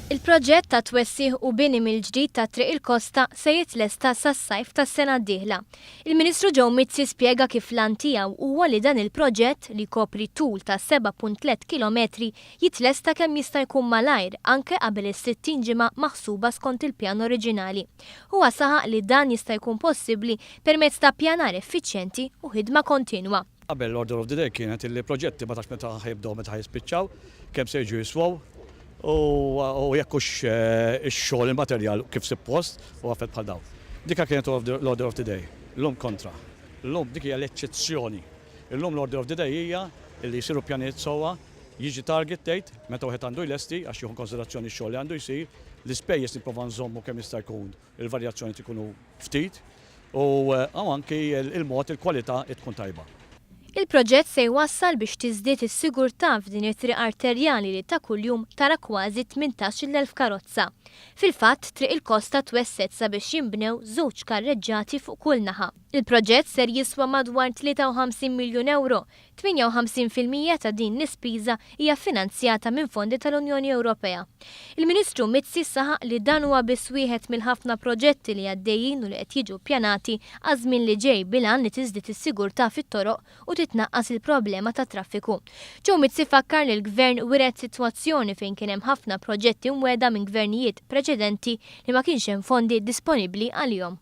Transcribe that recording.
Il-proġett ta' twessih u bini mill-ġdid ta' Triq il-Kosta se jitlesta sas-Sajf tas-sena d-dieħla. Il-Ministru Joe Mizzi spjega kif l-għan tiegħu huwa li dan il-proġett li kopri tul ta' 7.3 kilometri jitlesta kemm jista' jkun malajr anke qabel is-60 ġimgħa maħsuba skont il-pjan oriġinali. Huwa saħaq li dan jista' jkun possibbli permezz ta' pjanar effiċjenti u ħidma kontinwa. Qabel l-order of the day kienet il-proġetti ma tax meta ħajbdew meta ħjispiċċaw, kemm se jiġu jiswaw u jekkux ix-xogħol il-materjal kif suppost u għafet bħal dawn. Dika kienet l-order of the day. L-lum kontra. L-lum dik hija l-eċċezzjoni. L-lum l-order of the day hija li jsiru pjanijiet sewwa, jiġi target date meta wieħed għandu jlesti għax jieħu konsiderazzjoni x-xogħol li għandu jsir, l-ispejjeż nipprova nżommu kemm jista' jkun il-varjazzjoni tkunu ftit u anki il-mod il-kwalità tkun tajba. Il-proġett se jwassal biex tiżdied is-sigurtà f'din it-triq arterjali li ta' kuljum tara kważi 18,000 karozza. Fil-fatt, Triq il-Kosta twesset sabiex jinbnew żewġ karreġġati fuq kull naħa. Il-proġett ser jiswa madwar 53 miljun euro, 58% ta' din l-ispiża hija finanzjata minn fondi tal-Unjoni Ewropea. Il-Ministru Mizzi saħaq li dan huwa biss wieħed mill-ħafna proġetti li għaddejjin u li qed jiġu ppjanati għażmien li ġej bilan li tiżdied is-sigurtà fit-toroq u titnaqqas il-problema ta' traffiku. Joe Mizzi fakkar li l-Gvern wiret sitwazzjoni fejn kien hemm ħafna proġetti mwiegħda minn gvernijiet preċedenti li ma kienx hemm fondi disponibbli għalihom.